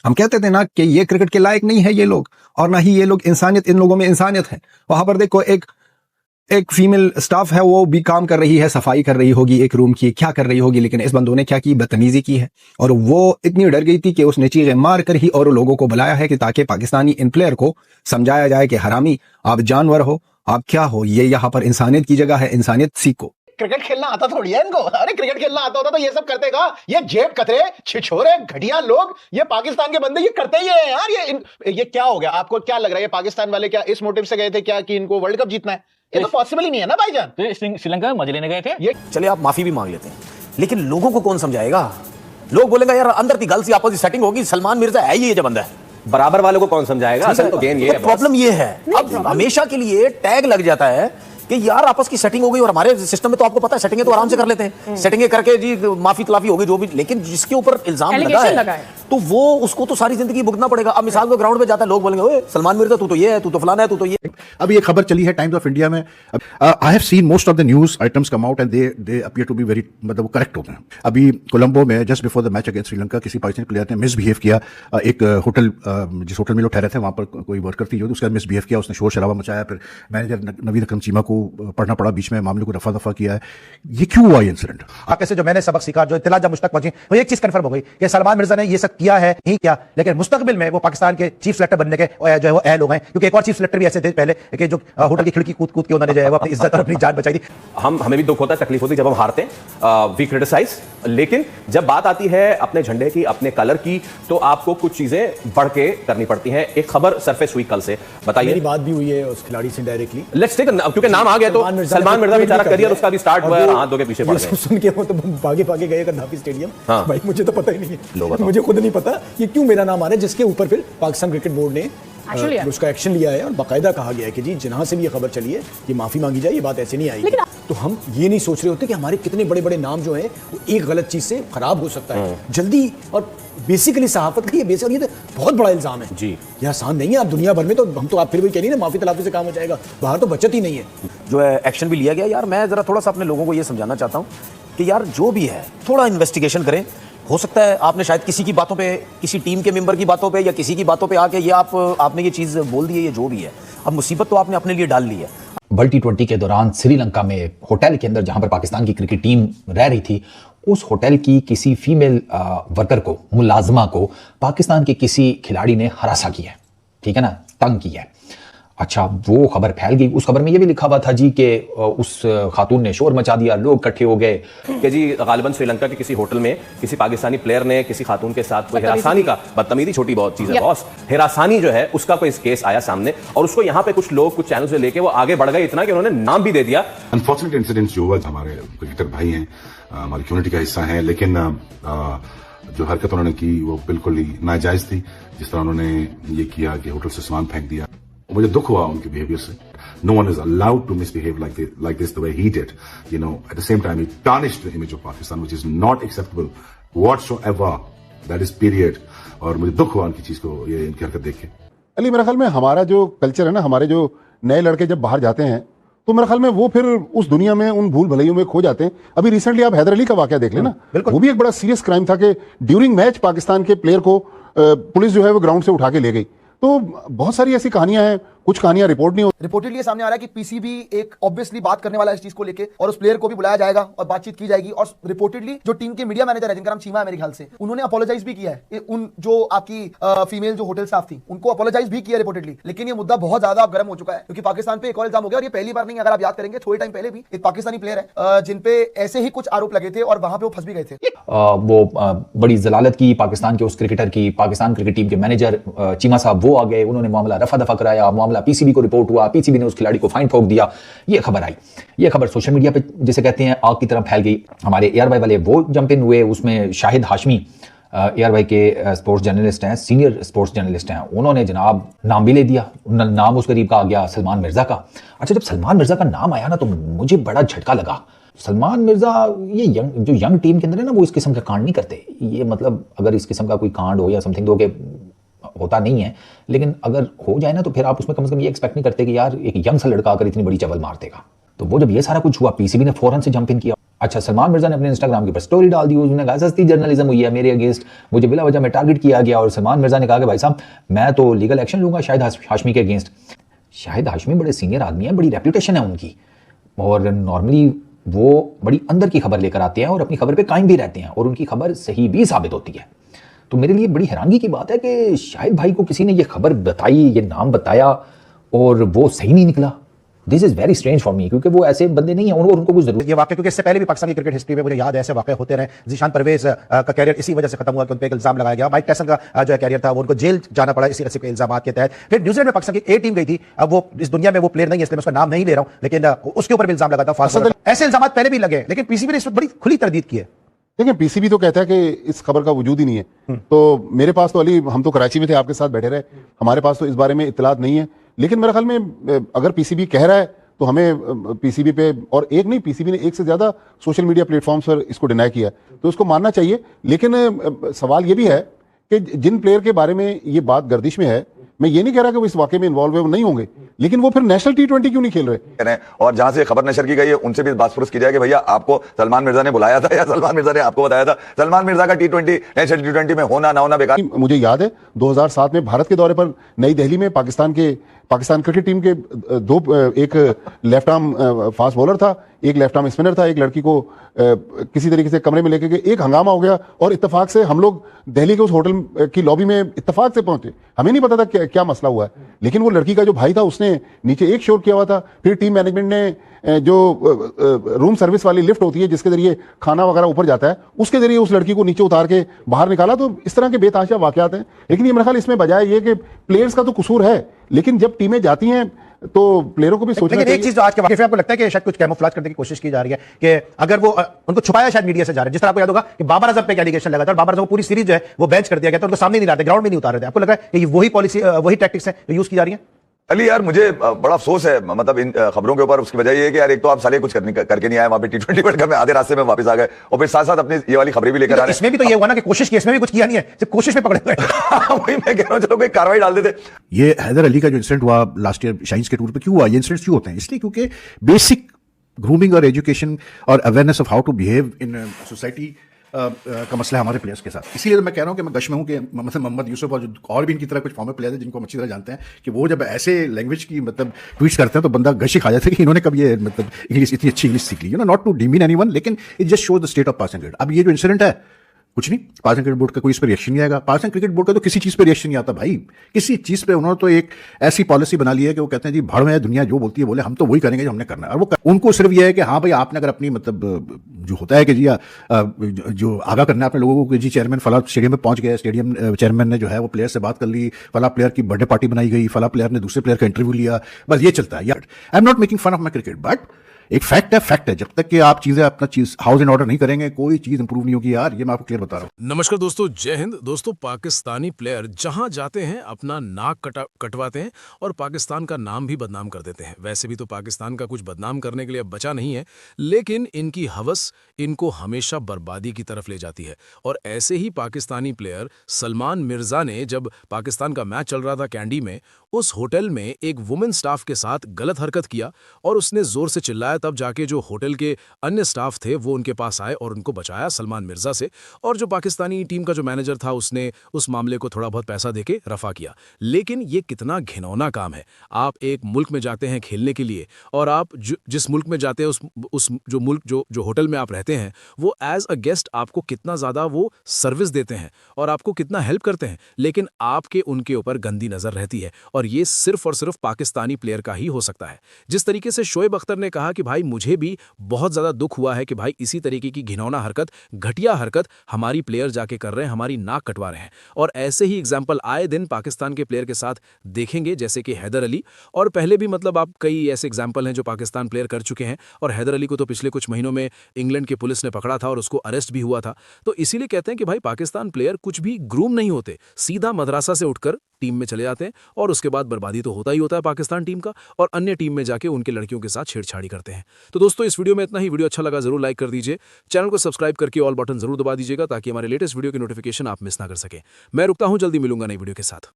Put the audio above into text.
हम कहते थे ना कि ये क्रिकेट के लायक नहीं है ये लोग, और ना ही ये लोग इंसानियत, इन लोगों में इंसानियत है। वहां पर देखो एक फीमेल स्टाफ है, वो भी काम कर रही है, सफाई कर रही होगी एक रूम की, क्या कर रही होगी, लेकिन इस बंदों ने क्या की, बदतमीजी की है। और वो इतनी डर गई थी कि उसने चीखें मार कर ही और लोगों को बुलाया है कि ताकि पाकिस्तानी इन प्लेयर को समझाया जाए कि हरामी आप जानवर हो, आप क्या हो, ये यहाँ पर इंसानियत की जगह है, इंसानियत सीखो। क्रिकेट खेलना आता थोड़ी है इनको। अरे क्रिकेट खेलना आता होता तो ये सब करते का? ये जेब कतरे, छिछोरे, घटिया लोग, ये पाकिस्तान के बंदे ये करते ही है यार। ये क्या हो गया? आपको क्या लग रहा है ये पाकिस्तान वाले क्या इस मोटिव से गए थे क्या कि इनको वर्ल्ड कप जीतना है? ये तो पॉसिबल ही नहीं है ना भाईजान। तो श्रीलंका में मजे लेने गए थे ये। चलिए आप माफी भी मांग लेते हैं, लेकिन लोगों को कौन समझाएगा? लोग बोलेंगे यार अंदर की गर्ल सी आपस सेटिंग होगी, सलमान मिर्जा है ये जो बंदा है, बराबर वालों को कौन समझाएगा? असल तो गेम ये है। प्रॉब्लम ये है अब हमेशा के लिए टैग लग जाता है कि यार आपस की सेटिंग हो गई, और हमारे सिस्टम में तो आपको पता है सेटिंगें तो आराम से कर लेते हैं, सेटिंगें करके जी माफी तलाफी होगी जो भी, लेकिन जिसके ऊपर इल्जाम लगा है तो वो उसको तो सारी जिंदगी भुगतना पड़ेगा। अब मिसाल को ग्राउंड में जाता है, लोग बोलेंगे ओए सलमान मिर्जा तू तो ये है, तू तो फलाना है, तू तो ये। अब ये खबर चली है टाइम्स ऑफ इंडिया में। I have seen most of the news items come out and they appear to be very, मतलब वो करेक्ट होते हैं। अभी कोलंबो में just before the match against Sri Lanka किसी पाकिस्तानी प्लेयर ने मिसबिहेव किया। एक होटल, जिस होटल में लोग ठहरे थे वहां पर कोई वर्कर थी जो उसका मिसबिहेव किया, उसने शोर शराबा मचाया, फिर मैनेजर नवीद अकरम चीमा को पढ़ना पड़ा, बीच में मामले को रफा दफा किया है। ये क्यों हुआ इंसिडेंट? आगे से जो मैंने सबक सीखा, जो इत्तला जब मुझ तक पहुंची, वो एक चीज कंफर्म हो गई कि सलमान मिर्जा ने ये सब किया है, नहीं किया, लेकिन मुस्तकबिल में वो पाकिस्तान के चीफ सेलेक्टर बनने के जो है वो अहल हो गए, क्योंकि एक और चीफ सेलेक्टर भी ऐसे थे पहले कि जो होटल की खिड़की कूद कूद के उन्होंने जो है वो अपनी इज्जत और अपनी जान बचाई थी। हमें भी दुख होता है, तकलीफ होती है जब हम हारते हैं, वी क्रिटिसाइज, लेकिन जब बात आती है अपने झंडे की, अपने कलर की, तो आपको कुछ चीजें बढ़ के करनी पड़ती हैं। एक खबर सरफेस हुई कल से, बताइए। मेरी बात भी हुई है उस खिलाड़ी से डायरेक्टली। लेट्स टेक, क्योंकि नाम आ गया तो सलमान मिर्जा बेचारा करियर उसका भी स्टार्ट हुआ, हाथ धो के पीछे पड़ गए। सुन के वो तो भागे भागे गए गद्दाफी स्टेडियम। भाई मुझे तो पता ही नहीं है, मुझे खुद नहीं पता ये क्यों मेरा नाम आ रहा है, जिसके ऊपर फिर पाकिस्तान क्रिकेट बोर्ड ने उसका एक्शन लिया है और बाकायदा कहा गया है कि जी जहां से भी ये खबर चली है कि माफी मांगी जाए, ये बात ऐसे नहीं आई। तो हम ये नहीं सोच रहे होते कि हमारे कितने बड़े बड़े नाम जो है वो एक गलत चीज से खराब हो सकता है जल्दी। और बेसिकली सहाफत का ये बेसिकली ये बहुत बड़ा इल्जाम है जी, ये आसान नहीं है। आप दुनिया भर में तो हम तो आप फिर भी कह रही ना माफी तलाफी से काम हो जाएगा, बाहर तो बचत ही नहीं है। जो है एक्शन भी लिया गया। यार मैं जरा थोड़ा सा अपने लोगों को ये समझाना चाहता हूँ कि यार जो भी है थोड़ा इन्वेस्टिगेशन करें। हो सकता है आपने शायद किसी की बातों पे, किसी टीम के मेंबर की बातों पे या किसी की बातों पे आके ये आपने ये चीज़ बोल दी है, ये जो भी है, अब मुसीबत तो आपने अपने लिए डाल ली है। वर्ल्ड T20 के दौरान श्रीलंका में होटल के अंदर जहां पर पाकिस्तान की क्रिकेट टीम रह रही थी, उस होटल की किसी फीमेल वर्कर को, मुलाजमा को पाकिस्तान के किसी खिलाड़ी ने हरासा किया है, ठीक है ना, तंग किया है। अच्छा, वो खबर फैल गई। उस खबर में ये भी लिखा हुआ था जी कि उस खातून ने शोर मचा दिया, लोग इकट्ठे हो गए कि जी गालिबन श्रीलंका के किसी होटल में किसी पाकिस्तानी प्लेयर ने किसी खातून के साथ कोई हिरासानी का, बदतमीजी छोटी बहुत चीज है बॉस, हिरासानी जो है उसका कोई केस आया सामने, और उसको यहाँ पे कुछ लोग कुछ चैनल से लेके वो आगे बढ़ गए इतना कि उन्होंने नाम भी दे दिया। अनफॉर्चुनेट इंसिडेंट जो हुआ, हमारे क्रिकेटर भाई हैं, हमारी कम्युनिटी का हिस्सा है, लेकिन जो हरकत उन्होंने की वो बिल्कुल ही नाजायज थी। जिस तरह उन्होंने ये किया कि होटल से सामान फेंक दिया, मुझे दुख हुआ उनके बिहेवियर से। No one is allowed to misbehave like this the way he did. You know, at the same time, he tarnished the image of Pakistan, which is not acceptable whatsoever. That is period. और मुझे दुख हुआ उनकी चीज को, ये इनकी हरकत देख के। अली मेरे ख्याल में हमारा जो कल्चर है ना, हमारे जो नए लड़के जब बाहर जाते हैं तो मेरे ख्याल में वो फिर उस दुनिया में उन भूल भलाइयों में खो जाते हैं। अभी रिसेंटली आप हैदर अली का वाकया देख लेना, वो भी एक बड़ा सीरियस क्राइम था कि ड्यूरिंग मैच पाकिस्तान के प्लेयर को पुलिस जो है वो ग्राउंड से उठा के ले गई। तो बहुत सारी ऐसी कहानियां हैं, कुछ कहानियां रिपोर्ट नहीं होती। रिपोर्टेडली ये सामने आ रहा है कि पीसीबी एक ऑब्वियसली बात करने वाला है इस चीज को लेके, और उस प्लेयर को भी बुलाया जाएगा और बातचीत की जाएगी। और रिपोर्टेडली जो टीम के मीडिया मैनेजर है, जिनका नाम चीमा है मेरे ख्याल से, उन्होंने अपोलोजाइज भी किया है। उन जो आपकी फीमेल जो होटल स्टाफ थी उनको अपोलोजाइज भी किया रिपोर्टेडली। लेकिन ये मुद्दा बहुत ज्यादा गर्म हो चुका है, क्योंकि पाकिस्तान पे एक और इल्जाम हो गया, और ये पहली बार नहीं, अगर आप याद करेंगे थोड़े टाइम पहले भी एक पाकिस्तानी प्लेयर है जिन पे ऐसे ही कुछ आरोप लगे थे और वहां पे वो फंस भी गए थे। वो बड़ी जलालत की पाकिस्तान के उस क्रिकेटर की, पाकिस्तान क्रिकेट टीम के मैनेजर चीमा साहब वो आ गए, उन्होंने मामला रफा दफा कराया, मामला पीसीबी को रिपोर्ट हुआ, पीसीबी ने उस खिलाड़ी को फाइन ठोक दिया। ये खबर आई, ये खबर सोशल मीडिया पे जिसे कहते हैं आग की तरह फैल गई। हमारे एआरवाई वाले वो जंप इन हुए, उसमें शाहिद हाशमी एआरवाई के स्पोर्ट्स जर्नलिस्ट हैं, सीनियर स्पोर्ट्स जर्नलिस्ट हैं, उन्होंने जनाब नाम भी ले दिया, नाम उस करीब का आ गया सलमान मिर्जा का। अच्छा, जब सलमान मिर्जा का नाम आया ना तो मुझे बड़ा झटका लगा। सलमान मिर्जा ये जो यंग टीम के अंदर है ना, वो इस किस्म का कांड नहीं करते। ये मतलब अगर इस किस्म का कोई कांड हो या समथिंग तो होता नहीं है, लेकिन अगर हो जाए ना तो फिर आप उसमें कम से कम ये एक्सपेक्ट नहीं करते कि यार एक यंग सा लड़का आकर इतनी बड़ी चवल मार देगा। तो वो जब ये सारा कुछ हुआ, पीसीबी ने फौरन से जंप इन किया। अच्छा, सलमान मिर्जा ने अपने इंस्टाग्राम के ऊपर स्टोरी डाल दी, उसने कहा सस्ती जर्नलिज्म हुई है मेरे अगेंस्ट, मुझे बिला वजह में टारगेट किया गया। और सलमान मिर्जा ने कहा कि भाई साहब मैं तो लीगल एक्शन लूंगा शाहिद हाशमी के अगेंस्ट। शाहिद हाशमी बड़े सीनियर आदमी है, बड़ी रेपुटेशन है उनकी, और नॉर्मली वो बड़ी अंदर की खबर लेकर आते हैं और अपनी खबर पे कायम भी रहते हैं और उनकी खबर सही भी साबित होती है। तो मेरे लिए बड़ी हैरानगी की बात है कि शाहिद भाई को किसी ने ये खबर बताई, ये नाम बताया और वो सही नहीं निकला। This is very strange for me, क्योंकि वो ऐसे बंदे नहीं है, उनको कुछ जरूरत। ये वाकया क्योंकि इससे पहले भी पाकिस्तान की क्रिकेट हिस्ट्री में मुझे याद है ऐसे वाकये होते रहे। जीशान परवेज का कैरियर इसी वजह से खत्म हुआ कि उन पर एक इल्जाम लगाया गया। माइक टायसन का जो कैरियर था वो उनको जेल जाना पड़ा इसी के इल्जाम के तहत। फिर न्यूजीलैंड में पाकिस्तान की ए टीम गई थी, अब वो इस दुनिया में वो प्लेयर नहीं है इसलिए मैं उसका नाम नहीं ले रहा हूं, लेकिन उसके ऊपर भी इल्जाम लगा था। ऐसे इल्जाम पहले भी लगे, लेकिन पीसीबी ने इस पर बड़ी खुली तरदीद की है। देखिए, पीसीबी तो कहता है कि इस खबर का वजूद ही नहीं है। तो मेरे पास तो अली, हम तो कराची में थे, आपके साथ बैठे रहे, हमारे पास तो इस बारे में इत्तलात नहीं है। लेकिन मेरे ख्याल में अगर पीसीबी कह रहा है तो हमें पीसीबी पे, और एक नहीं, पीसीबी ने एक से ज्यादा सोशल मीडिया प्लेटफॉर्म्स पर इसको डिनाई किया है, तो इसको मानना चाहिए। लेकिन सवाल ये भी है कि जिन प्लेयर के बारे में ये बात गर्दिश में है, मैं ये नहीं कह रहा कि वो इस वाकये में इन्वॉल्व है, वो नहीं होंगे, लेकिन वो फिर नेशनल T20 क्यों नहीं खेल रहे? और जहां से खबर नशर की गई है उनसे भी बात की जाए कि भैया आपको सलमान मिर्जा ने बुलाया था या सलमान मिर्जा ने आपको बताया था? सलमान मिर्जा का T20 नेशनल T20 में होना ना होना बेकार। मुझे याद है 2007 में भारत के दौरे पर नई दिल्ली में पाकिस्तान क्रिकेट टीम के दो, एक लेफ्ट आर्म फास्ट बॉलर था, एक लेफ्ट आर्म स्पिनर था, एक लड़की को किसी तरीके से कमरे में लेके गए, एक हंगामा हो गया और इत्तेफाक से हम लोग दिल्ली के उस होटल की लॉबी में इत्तेफाक से पहुंचे। हमें नहीं पता था क्या मसला हुआ है, लेकिन वो लड़की का जो भाई था उसने नीचे एक शोर किया हुआ था। फिर टीम मैनेजमेंट ने जो रूम सर्विस वाली लिफ्ट होती है जिसके जरिए खाना वगैरह ऊपर जाता है, उसके जरिए उस लड़की को नीचे उतार के बाहर निकाला। तो इस तरह के बेतहाशा वाकयात हैं। लेकिन ये मेरे ख्याल इसमें बजाय ये कि प्लेयर्स का तो कसूर है, लेकिन जब टीमें जाती हैं तो प्लेयरों को भी सोचना चाहिए। एक चीज जो आज के वाकये आपको लगता है कि शायद कुछ कैमोफ्लेज करने की कोशिश की जा रही है कि अगर वो उनको छुपाया शायद मीडिया से जा रहे हैं, जिस तरह आपको याद होगा कि बाबर आजम पे एलिगेशन लगा था और बाबर आजम को पूरी सीरीज जो है वो बेंच कर दिया गया था, उनको सामने नहीं लाते, ग्राउंड में नहीं उतार रहे थे। आपको लग रहा है कि वही पॉलिसी, वही टैक्टिक्स है जो यूज की जा रही है? अली यार, मुझे बड़ा अफसोस है मतलब इन खबरों के ऊपर। उसकी वजह ये है कि यार एक तो आप साले कुछ करके नहीं आए वहां पे T20 वर्ल्ड कप में, आधे रास्ते में वापस आ गए और फिर साथ साथ अपनी ये वाली खबरें भी लेकर आ रहे हैं। इसमें भी तो ये हुआ ना कि कोशिश की, इसमें भी कुछ किया नहीं है, सिर्फ कोशिश में पकड़े गए। वही मैं कह रहा हूं, चलो कोई कार्रवाई डाल देते। ये हैदर अली का जो इंसिडेंट हुआ लास्ट ईयर शाहीन्स के टूर पे, क्यों हुआ? ये इंसिडेंट्स क्यों होते हैं? इसलिए क्योंकि बेसिक ग्रूमिंग और एजुकेशन और awareness of how to behave in society का मसला है हमारे प्लेयर्स के साथ। इसीलिए तो मैं कह रहा हूं कि मैं गश में हूं कि मतलब मोहम्मद यूसुफ और भी इनकी तरह कुछ फॉर्मर प्लेयर हैं जिनको हम अच्छी तरह जानते हैं कि वो जब ऐसे लैंग्वेज की मतलब ट्वीट्स करते हैं तो बंदा गश ही खा जाता है कि इन्होंने कब ये मतलब इंग्लिश, इतनी अच्छी इंग्लिश सीख ली। नॉट टू डिमीन एनीवन, लेकिन it just show the state of Pakistan cricket. अब ये जो इंसिडेंट है, कुछ नहीं, पाकिस्तान क्रिकेट बोर्ड का कोई इस पर रिएक्शन नहीं आएगा। पाकिस्तान क्रिकेट बोर्ड का तो किसी चीज पे रिएक्शन नहीं आता भाई, किसी चीज पे। उन्होंने तो एक ऐसी पॉलिसी बना ली है कि वो कहते हैं जी भाड़ में दुनिया जो बोलती है बोले, हम तो वही करेंगे जो हमने करना है। और वो उनको सिर्फ ये है कि हाँ भाई आपने अगर अपनी मतलब जो होता है कि जी जो आगाह करना है अपने लोगों को, जी चेयरमैन फला स्टेडियम में पहुंच गया, स्टेडियम चेयरमैन ने जो है वो प्लेयर से बात कर ली, फला प्लेयर की बर्थडे पार्टी बनाई गई, फला प्लेयर ने दूसरे प्लेयर का इंटरव्यू लिया, बस ये चलता है यार। I am not making fun of my cricket, but एक फैक्ट है। जब तक कि आप चीजें अपना चीज हाउस इन ऑर्डर नहीं करेंगे, कोई चीज इंप्रूव नहीं होगी यार, ये मैं आपको क्लियर बता रहा हूं। नमस्कार दोस्तों, जय हिंद। दोस्तों, पाकिस्तानी प्लेयर जहां जाते हैं अपना नाक कटवाते हैं और पाकिस्तान का नाम भी बदनाम कर देते हैं। वैसे भी तो पाकिस्तान का कुछ बदनाम करने के लिए अब बचा नहीं है, लेकिन इनकी हवस इनको हमेशा बर्बादी की तरफ ले जाती है। और ऐसे ही पाकिस्तानी प्लेयर सलमान मिर्जा ने जब पाकिस्तान का मैच चल रहा था कैंडी में, उस होटल में एक वुमेन स्टाफ के साथ गलत हरकत किया और उसने जोर से चिल्लाया। तब जाके जो होटल के अन्य स्टाफ थे वो उनके पास आए और उनको बचाया सलमान मिर्जा से। और जो पाकिस्तानी टीम का जो मैनेजर था उसने उस मामले को थोड़ा बहुत पैसा देके रफा किया। लेकिन ये कितना घिनौना काम है। आप एक मुल्क में जाते हैं खेलने के लिए और आप जिस मुल्क में जाते हैं उस जो मुल्क जो होटल में आप रहते हैं वो एज अ गेस्ट आपको कितना ज़्यादा वो सर्विस देते हैं और आपको कितना हेल्प करते हैं, लेकिन आपके उनके ऊपर गंदी नज़र रहती है। और ये सिर्फ और सिर्फ पाकिस्तानी प्लेयर का ही हो सकता है। जिस तरीके से शोएब अख्तर ने कहा कि भाई मुझे भी बहुत ज़्यादा दुख हुआ है कि भाई इसी तरीके की घिनौना हरकत, घटिया हरकत हमारी प्लेयर जाके कर रहे हैं, हमारी नाक कटवा रहे हैं। और ऐसे ही एग्जाम्पल आए दिन पाकिस्तान के प्लेयर के साथ देखेंगे, जैसे कि हैदर अली। और पहले भी मतलब आप कई ऐसे एग्जाम्पल हैं जो पाकिस्तान प्लेयर कर चुके हैं। और हैदर अली को तो पिछले कुछ महीनों में इंग्लैंड की पुलिस ने पकड़ा था और उसको अरेस्ट भी हुआ था। तो इसीलिए कहते हैं कि भाई पाकिस्तान प्लेयर कुछ भी ग्रूम नहीं होते, सीधा मदरसा से उठकर टीम में चले जाते हैं और उसके बाद बर्बादी तो होता ही होता है पाकिस्तान टीम का, और अन्य टीम में जाके उनके लड़कियों के साथ छेड़छाड़ी करते हैं। तो दोस्तों, इस वीडियो में इतना ही। वीडियो अच्छा लगा जरूर लाइक कर दीजिए, चैनल को सब्सक्राइब करके ऑल बटन जरूर दबा दीजिएगा ताकि हमारे लेटेस्ट वीडियो की नोटिफिकेशन आप मिस ना कर सके। मैं रुकता हूं, जल्दी मिलूंगा नई वीडियो के साथ।